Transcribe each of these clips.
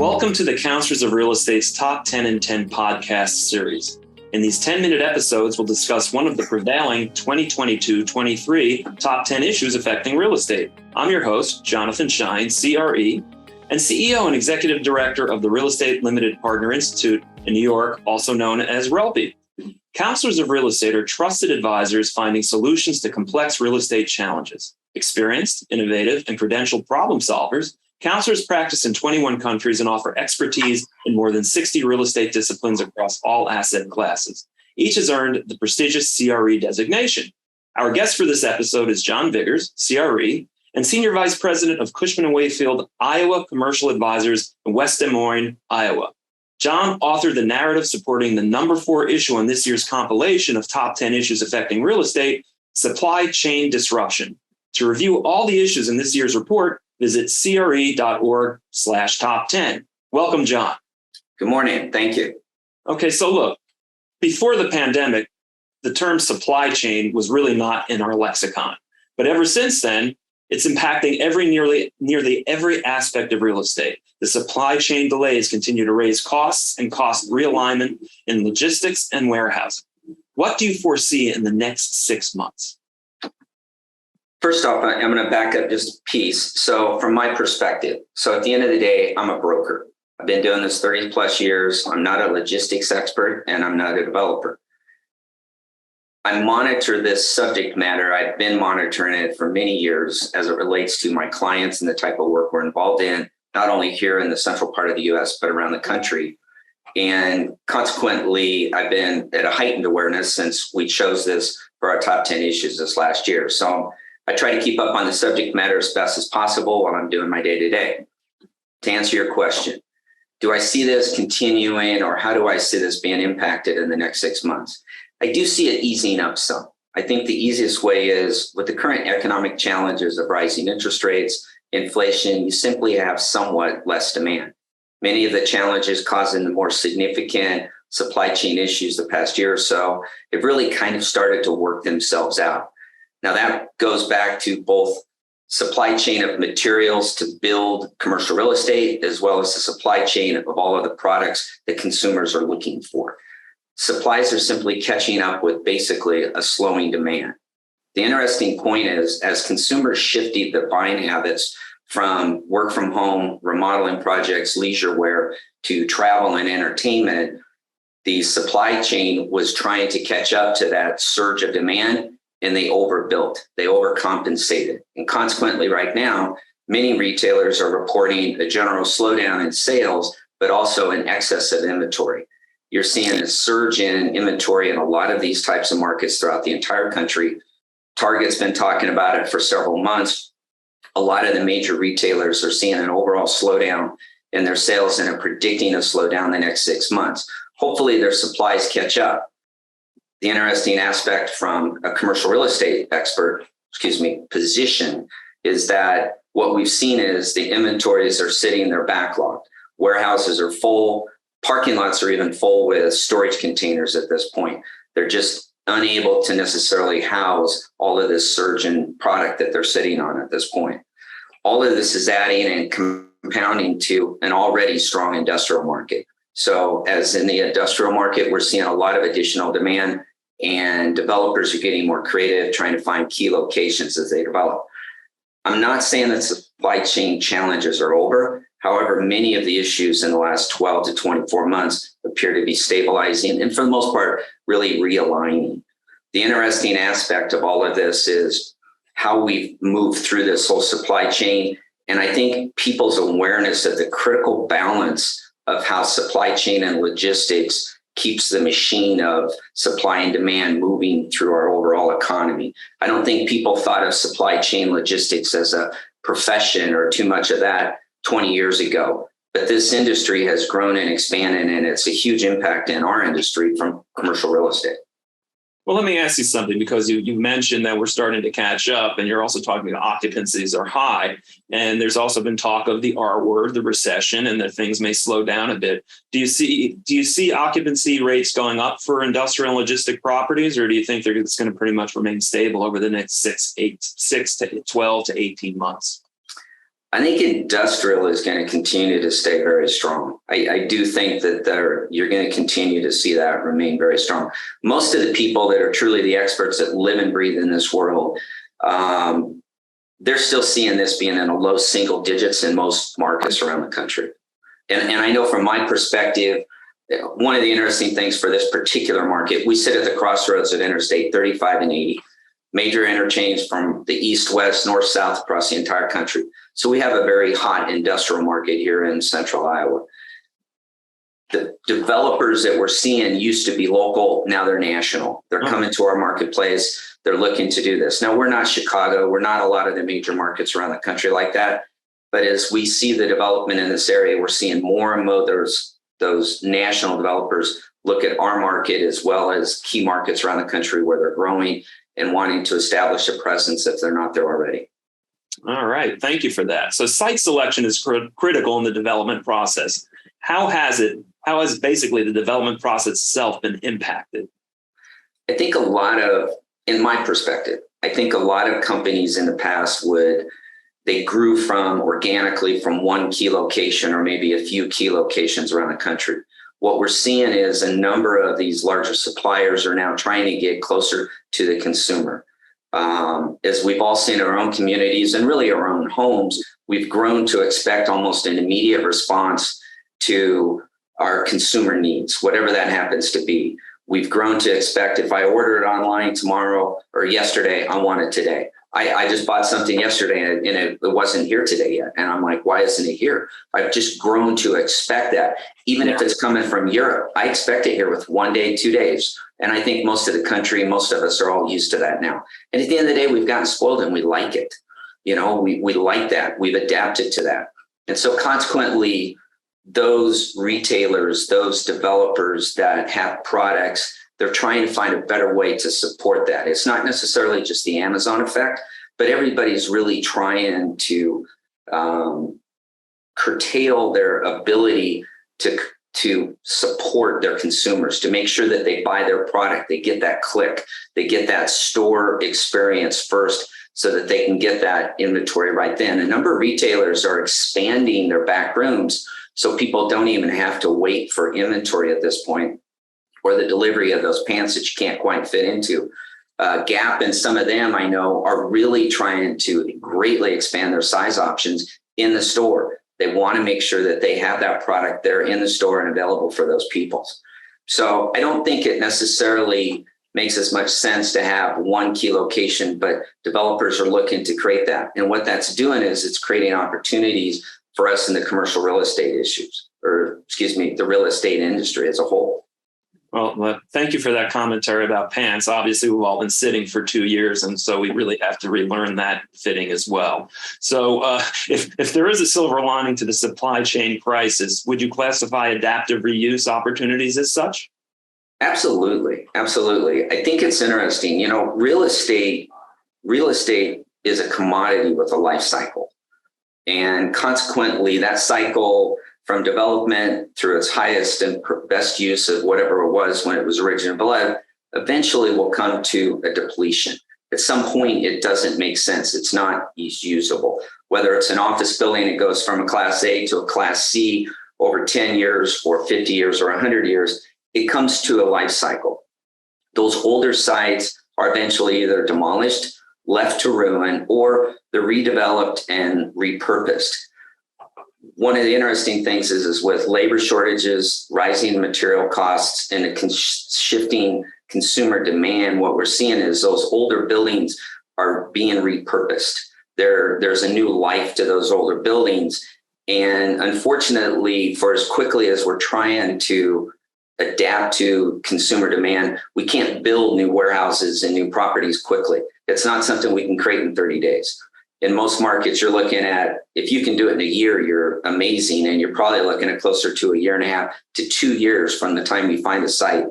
Welcome to the Counselors of Real Estate's Top 10 in 10 podcast series. In these 10-minute episodes, we'll discuss one of the prevailing 2022-23 top 10 issues affecting real estate. I'm your host, Jonathan Schein, CRE, and CEO and Executive Director of the Real Estate Limited Partner Institute in New York, also known as RELPI. Counselors of Real Estate are trusted advisors finding solutions to complex real estate challenges. Experienced, innovative, and credentialed problem solvers, counselors practice in 21 countries and offer expertise in more than 60 real estate disciplines across all asset classes. Each has earned the prestigious CRE designation. Our guest for this episode is John Viggers, CRE, and Senior Vice President of Cushman and Wakefield, Iowa Commercial Advisors in West Des Moines, Iowa. John authored the narrative supporting the number 4 issue on this year's compilation of top 10 issues affecting real estate, supply chain disruption. To review all the issues in this year's report, visit cre.org/top10. Welcome, John. Good morning. Thank you. Okay, so look, before the pandemic, the term supply chain was really not in our lexicon. But ever since then, it's impacting nearly every aspect of real estate. The supply chain delays continue to raise costs and cost realignment in logistics and warehousing. What do you foresee in the next 6 months? First off, I'm going to back up just a piece. So from my perspective, at the end of the day, I'm a broker. I've been doing this 30 plus years. I'm not a logistics expert and I'm not a developer. I monitor this subject matter. I've been monitoring it for many years as it relates to my clients and the type of work we're involved in, not only here in the central part of the US, but around the country. And consequently, I've been at a heightened awareness since we chose this for our top 10 issues this last year. So I try to keep up on the subject matter as best as possible while I'm doing my day-to-day. To answer your question, do I see this continuing or how do I see this being impacted in the next 6 months? I do see it easing up some. I think the easiest way is with the current economic challenges of rising interest rates, inflation, you simply have somewhat less demand. Many of the challenges causing the more significant supply chain issues the past year or so, have really kind of started to work themselves out. Now that goes back to both supply chain of materials to build commercial real estate, as well as the supply chain of all of the products that consumers are looking for. Supplies are simply catching up with basically a slowing demand. The interesting point is, as consumers shifted their buying habits from work from home, remodeling projects, leisure wear, to travel and entertainment, the supply chain was trying to catch up to that surge of demand. And they overbuilt, they overcompensated. And consequently, right now, many retailers are reporting a general slowdown in sales, but also an excess of inventory. You're seeing a surge in inventory in a lot of these types of markets throughout the entire country. Target's been talking about it for several months. A lot of the major retailers are seeing an overall slowdown in their sales and are predicting a slowdown the next 6 months. Hopefully their supplies catch up. The interesting aspect from a commercial real estate position is that what we've seen is the inventories are sitting, they're backlogged. Warehouses are full. Parking lots are even full with storage containers at this point. They're just unable to necessarily house all of this surge in product that they're sitting on at this point. All of this is adding and compounding to an already strong industrial market. So as in the industrial market, we're seeing a lot of additional demand and developers are getting more creative, trying to find key locations as they develop. I'm not saying that supply chain challenges are over. However, many of the issues in the last 12 to 24 months appear to be stabilizing and for the most part, really realigning. The interesting aspect of all of this is how we've moved through this whole supply chain. And I think people's awareness of the critical balance of how supply chain and logistics keeps the machine of supply and demand moving through our overall economy. I don't think people thought of supply chain logistics as a profession or too much of that 20 years ago. But this industry has grown and expanded, and it's a huge impact in our industry from commercial real estate. Well, let me ask you something, because you mentioned that we're starting to catch up, and you're also talking about occupancies are high. And there's also been talk of the R word, the recession, and that things may slow down a bit. Do you see occupancy rates going up for industrial and logistic properties, or do you think it's going to pretty much remain stable over the next 6 to 12 to 18 months? I think industrial is going to continue to stay very strong. I do think that you're going to continue to see that remain very strong. Most of the people that are truly the experts that live and breathe in this world, they're still seeing this being in a low single digits in most markets around the country. And I know from my perspective, one of the interesting things for this particular market, we sit at the crossroads of Interstate 35 and 80, major interchange from the east, west, north, south across the entire country. So we have a very hot industrial market here in central Iowa. The developers that we're seeing used to be local. Now they're national. They're coming to our marketplace. They're looking to do this. Now, we're not Chicago. We're not a lot of the major markets around the country like that. But as we see the development in this area, we're seeing more and more those national developers look at our market as well as key markets around the country where they're growing and wanting to establish a presence if they're not there already. All right. Thank you for that. So site selection is critical in the development process. How has basically the development process itself been impacted? I think in my perspective, I think a lot of companies in the past they grew organically from one key location or maybe a few key locations around the country. What we're seeing is a number of these larger suppliers are now trying to get closer to the consumer. As we've all seen in our own communities and really our own homes, we've grown to expect almost an immediate response to our consumer needs, whatever that happens to be. We've grown to expect if I order it online tomorrow or yesterday, I want it today. I just bought something yesterday and it wasn't here today yet. And I'm like, why isn't it here? I've just grown to expect that. Even if it's coming from Europe, I expect it here with 1 day, 2 days. And I think most of the country, most of us are all used to that now. And at the end of the day, we've gotten spoiled and we like it. We like that. We've adapted to that. And so consequently, those retailers, those developers that have products, they're trying to find a better way to support that. It's not necessarily just the Amazon effect, but everybody's really trying to curtail their ability to support their consumers, to make sure that they buy their product, they get that click, they get that store experience first so that they can get that inventory right then. A number of retailers are expanding their back rooms so people don't even have to wait for inventory at this point, or the delivery of those pants that you can't quite fit into. Gap and some of them I know are really trying to greatly expand their size options in the store. They want to make sure that they have that product there in the store and available for those people. So I don't think it necessarily makes as much sense to have one key location, but developers are looking to create that. And what that's doing is it's creating opportunities for us in the commercial real estate the real estate industry as a whole. Well, thank you for that commentary about pants. Obviously, we've all been sitting for 2 years, and so we really have to relearn that fitting as well. So if there is a silver lining to the supply chain crisis, would you classify adaptive reuse opportunities as such? Absolutely. Absolutely. I think it's interesting. Real estate is a commodity with a life cycle. And consequently, that cycle from development through its highest and best use of whatever it was when it was originally built, eventually will come to a depletion. At some point, it doesn't make sense. It's not usable. Whether it's an office building, it goes from a Class A to a Class C over 10 years or 50 years or 100 years, it comes to a life cycle. Those older sites are eventually either demolished, left to ruin, or they're redeveloped and repurposed. One of the interesting things is with labor shortages, rising material costs, and a shifting consumer demand, what we're seeing is those older buildings are being repurposed. There's a new life to those older buildings. And unfortunately, for as quickly as we're trying to adapt to consumer demand, we can't build new warehouses and new properties quickly. It's not something we can create in 30 days. In most markets, you're looking at, if you can do it in a year, you're amazing. And you're probably looking at closer to 1.5 to 2 years from the time you find a site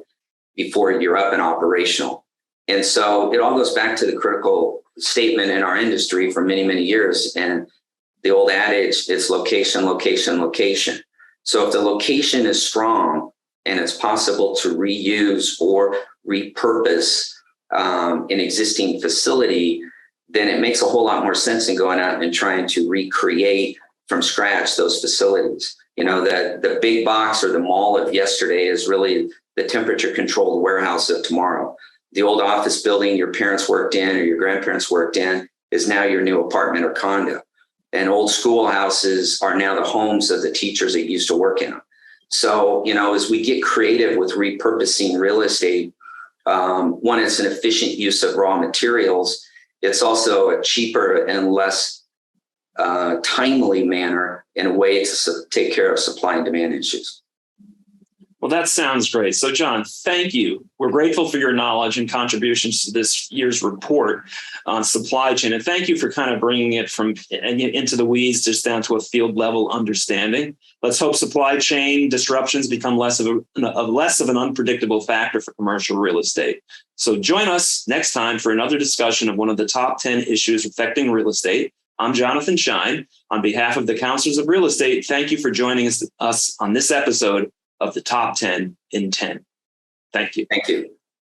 before you're up and operational. And so it all goes back to the critical statement in our industry for many, many years. And the old adage, it's location, location, location. So if the location is strong and it's possible to reuse or repurpose an existing facility, then it makes a whole lot more sense than going out and trying to recreate from scratch those facilities. The big box or the mall of yesterday is really the temperature controlled warehouse of tomorrow. The old office building your parents worked in or your grandparents worked in is now your new apartment or condo. And old schoolhouses are now the homes of the teachers that used to work in them. So, as we get creative with repurposing real estate, one, it's an efficient use of raw materials. It's also a cheaper and less timely manner in a way to take care of supply and demand issues. Well, that sounds great. So, John, thank you. We're grateful for your knowledge and contributions to this year's report on supply chain. And thank you for kind of bringing it from into the weeds, just down to a field level understanding. Let's hope supply chain disruptions become less of an unpredictable factor for commercial real estate. So join us next time for another discussion of one of the top 10 issues affecting real estate. I'm Jonathan Schein. On behalf of the Counselors of Real Estate, thank you for joining us on this episode of the Top 10 in 10. Thank you. Thank you.